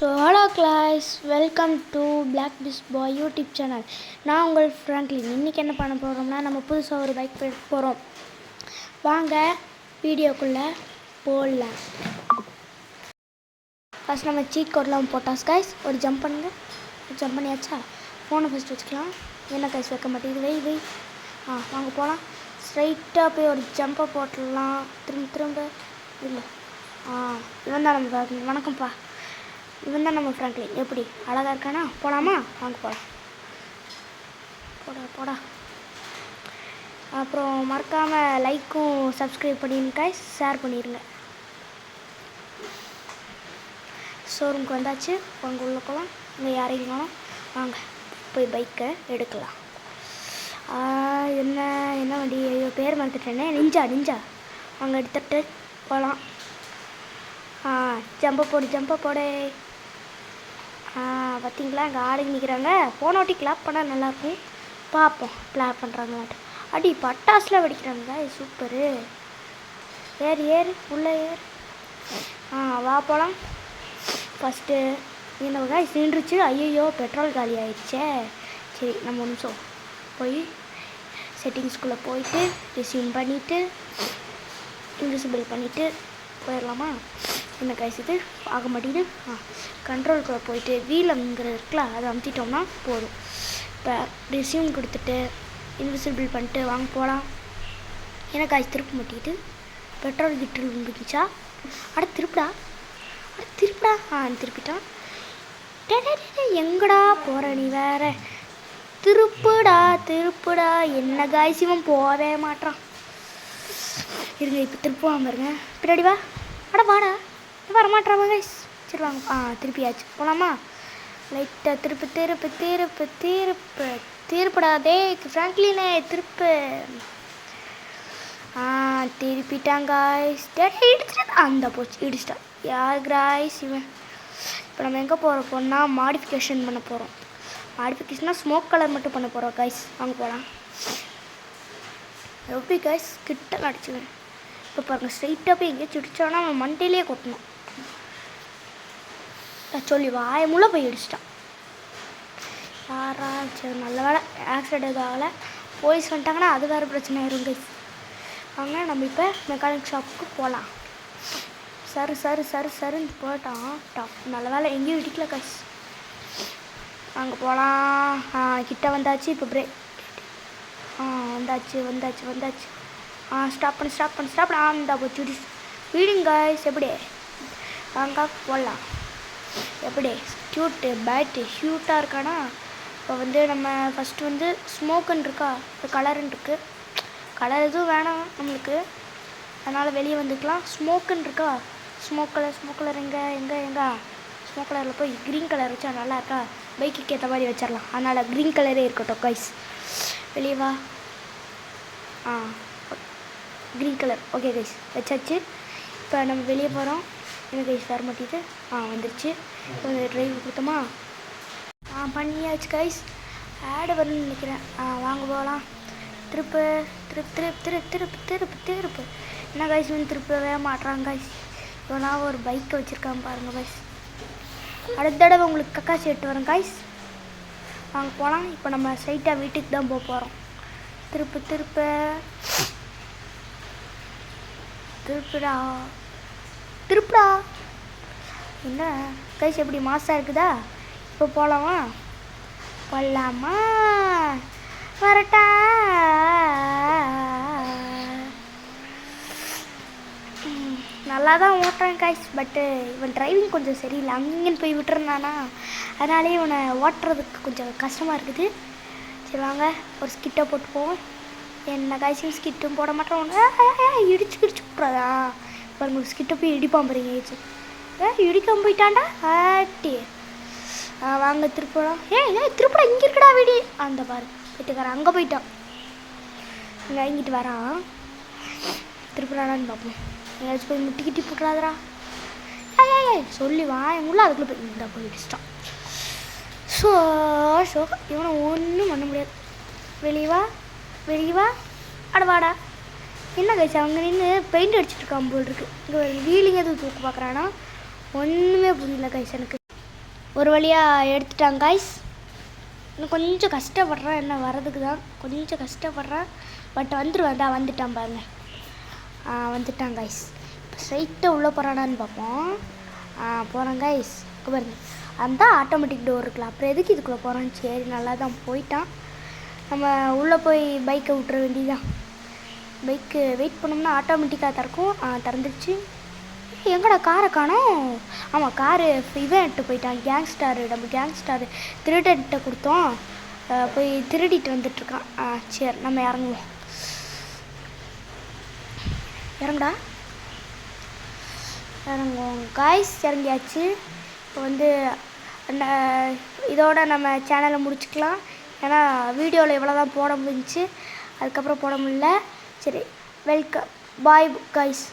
So hello class, welcome to Black Biz Boy YouTube channel. நான் உங்கள் Franklin. இன்றைக்கி என்ன பண்ண போகிறோம்னா, நம்ம புதுசாக ஒரு பைக் எடுக்க போகிறோம். வாங்க வீடியோக்குள்ளே போடலாம். ஃபஸ்ட் நம்ம சீட் கோட்லாம் போட்டாஸ் கைஸ். ஒரு ஜம்ப் பண்ணுங்க. ஜம்ப் பண்ணியாச்சா? ஃபோனை ஃபஸ்ட் வச்சுக்கலாம். என்ன கைஸ் வைக்க மாட்டேங்குது? வை வாங்க போகலாம். ஸ்ட்ரைட்டாக போய் ஒரு ஜம்பை போட்டுடலாம். திரும்ப இல்லை. இவன் தான் நம்ம வணக்கம்ப்பா. இவன் தான் நம்ம ஃப்ராங்க்லின். எப்படி அழகாக இருக்கானா? போகலாமா? வாங்க போடா. அப்புறம் மறக்காமல் லைக்கும் சப்ஸ்கிரைப் பண்ணிடுங்க, ஷேர் பண்ணிடுங்க. ஷோரூமுக்கு வந்தாச்சு. வாங்க உள்ளே போகலாம். இங்கே யாரையும் காணோம். வாங்க போய் பைக்கை எடுக்கலாம். என்ன வண்டி? ஐயோ பேர் மறந்துட்டேனே. நிஞ்சா. வாங்க எடுத்துகிட்டு போகலாம். ஜம்பை போடு. பார்த்தீங்களா, இங்கே ஆடுங்க நிற்கிறாங்க. போன வாட்டி கிளாப் பண்ணால் நல்லாயிருக்கும். பார்ப்போம் கிளாப் பண்ணுறாங்களாட்டு. அடி பட்டாசுலாம் வெடிக்கிறாங்க. சூப்பரு. ஏறு உள்ளே ஏறு. வா போகலாம். ஃபஸ்ட்டு என்னவங்க நின்றுச்சு. ஐயோ பெட்ரோல் காலி ஆயிடுச்சே. சரி, நம்ம ஒரு நிமிஷம் போய் செட்டிங்ஸ்குள்ளே போயிட்டு ரெஸ்யூம் பண்ணிவிட்டு இன்விசிபிள் பண்ணிவிட்டு போயிடலாமா? என்ன கைஸ் இது ஆக மாட்டேங்குது. கண்ட்ரோலுக்குள்ளே போயிட்டு வீலங்கிறது இருக்குல்ல, அதை அமுத்திட்டோம்னா போதும். இப்போ ரெஸ்யூம் கொடுத்துட்டு இன்விசிபிள் பண்ணிட்டு வாங்க போகலாம். ஏன்னா காய்ச்சி திருப்ப மாட்டேங்குது. பெட்ரோல் கிட்டல் இருந்துச்சா? திருப்பிடா. திருப்பிட்டான். எங்கடா போகிற நீ வேற? திருப்புடா. என்ன காய்ச்சி இவன் போகவே மாட்டான். இருங்க, இப்போ திருப்புவாம இருங்க. பின்னாடி வா. வாடா. வரமாட்டாமா கைஸ். சரி வாங்க. திருப்பியாச்சு. போகலாமா? லைட்டாக திருப்பிடாதே ஃப்ராங்க்லினே. திருப்பிட்டாங்க காய்ஸ். அந்த போச்சு, இடிச்சிட்டான். யார் காய்ஸ் இவன்? இப்போ நம்ம எங்கே போகிறோம்னா மாடிஃபிகேஷன் பண்ண போகிறோம். மாடிஃபிகேஷனாக ஸ்மோக் கலர் மட்டும் பண்ண போகிறோம் கைஸ். வாங்க போகலாம். எப்படி கைஸ் கிட்ட அடிச்சுவேன். இப்போ பாருங்கள், ஸ்ட்ரைட்டாக போய் எங்கேயாச்சும் இடிச்சோன்னா அவன் மண்டையிலே கொட்டணும். சொல்லி வாயமுள்ள போய் இடிச்சிட்டான். சரி, நல்ல வேலை ஆக்சிடென்ட் எதுவும் ஆகலை. போலீஸ் வந்துட்டாங்கன்னா அது வேறு பிரச்சனை ஆயிரும் கைஸ். வாங்க நம்ம இப்போ மெக்கானிக் ஷாப்புக்கு போகலாம். சருன்னு போட்டான். நல்ல வேலை எங்கேயும் இடிக்கல கைஸ். அங்கே போகலாம். கிட்ட வந்தாச்சு. இப்போ பிரேக். வந்தாச்சு. ஸ்டாப் பண்ணு. அந்த போச்சு வீடிங் காய்ஸ். எப்படி வாங்க போடலாம். எப்படி ஷூட்டாக இருக்கானா? இப்போ நம்ம ஃபஸ்ட்டு ஸ்மோக்குன்னு இருக்கா, இப்போ கலருன்னு இருக்குது. கலர் எதுவும் வேணாம் நம்மளுக்கு, அதனால் வெளியே வந்துக்கலாம். ஸ்மோக்குன்னு இருக்கா, ஸ்மோக் கலர் எங்கே ஸ்மோக் கலரில் போய் க்ரீன் கலர் வச்சா நல்லா இருக்கா? பைக்குக்கு ஏற்ற மாதிரி வச்சிடலாம். அதனால் க்ரீன் கலரே இருக்கட்டும் கைஸ். வெளியே வா. க்ரீன் கலர் ஓகே கைஸ், வச்சாச்சு. இப்போ நம்ம வெளியே போகிறோம். எனக்கு கைஸ் வர மாட்டேது. வந்துருச்சு. இப்போ டிரைவ் கொடுத்தோமா? பண்ணியாச்சு கைஸ். ஆடு வரும்னு நினைக்கிறேன். வாங்க போகலாம். திருப்பு. என்ன கைஸ் திருப்பவே மாட்டுறாங்க கைஸ். இவனா ஒரு பைக்கை வச்சுருக்கான் பாருங்கள் கைஸ். அடுத்த தடவை உங்களுக்கு கக்காசி எட்டு வரேன் கைஸ். வாங்க போகலாம். இப்போ நம்ம ஸ்ட்ரைட்டாக வீட்டுக்கு தான் போக போகிறோம். திருப்புடா. என்ன கைஸ் எப்படி மாசாக இருக்குதா? இப்போ போகலாமா? வரட்டா? நல்லா தான் ஓட்டுறேன் கைஸ். பட்டு இவன் டிரைவிங் கொஞ்சம் சரியில்லை. அங்கேன்னு போய் விட்டுருந்தானா, அதனாலே இவனை ஓட்டுறதுக்கு கொஞ்சம் கஷ்டமாக இருக்குது. சரி வாங்க ஒரு ஸ்கிட்டை போட்டு போவோம். என்ன காய்ச்சும் ஸ்கிட்டும் போட மாட்டோம். இடிச்சு விட்றாதா பாருங்க. ஒரு ஸ்கிட்டை போய் இடிப்பான் பாருங்க. இடிக்காமல் போயிட்டான்டா. வாங்க திருப்பலாம். திருப்படா. இங்கே இருக்கடா வீடு. அந்த பாரு போயிட்டுக்காரன். அங்கே போயிட்டான். இங்கே இங்கிட்டு வரான். திருப்படாடான்னு பார்ப்போம். எங்கேயாச்சும் போய் முட்டிக்கிட்டி போட்டுறாதரா. சொல்லி வாயமுள்ள அதுக்குள்ளே போய் இந்த போய் இடிச்சிட்டான். ஸோ இவனை ஒன்றும் பண்ண முடியாது. வெளியே வா. வாடா. என்ன கைச்சு அவங்க நின்று பெயிண்ட் அடிச்சுட்டு இருக்கான் போல் இருக்கு. இங்கே வீலிங் எதுவும் தூக்கு பார்க்குறானா? ஒன்றுமே புரியல கைஸ் எனக்கு. ஒரு வழியாக எடுத்துட்டாங்க காய்ஸ். இன்னும் கொஞ்சம் கஷ்டப்படுறேன், என்ன வரதுக்கு தான் கொஞ்சம் கஷ்டப்படுறேன். பட் வந்துட்டான் பாருங்க. வந்துட்டான் காய்ஸ். இப்போ ஸ்ட்ரைட்டாக உள்ளே போகிறானான்னு பார்ப்போம். போகிறான் காய்ஸ். பாருங்க, அந்த ஆட்டோமேட்டிக் டோர் இருக்குல்ல, அப்புறம் எதுக்கு இதுக்குள்ளே போகிறான்? சரி, நல்லா தான் போயிட்டான். நம்ம உள்ளே போய் பைக்கை விட்டுற வேண்டியதான். பைக்கு வெயிட் பண்ணோம்னா ஆட்டோமேட்டிக்காக திறக்கும். திறந்துருச்சு. எங்கடா காரை காணோம்? ஆமாம், காரு இவன் எடுத்து போயிட்டான். நம்ம கேங்ஸ்டாரு திருடன்கிட்ட கொடுத்தோம். போய் திருடிட்டு வந்துட்டுருக்கான். சரி, நம்ம இறங்குவோம். இறங்குவோம் காய்ஸ். இறங்கியாச்சு. இப்போ இதோட நம்ம சேனலை முடிச்சுக்கலாம். ஏன்னா வீடியோவில் இவ்வளோ தான் போட முடிஞ்சிச்சு, அதுக்கப்புறம் போட முடியல. சரி, வெல்கம், பாய் காய்ஸ்.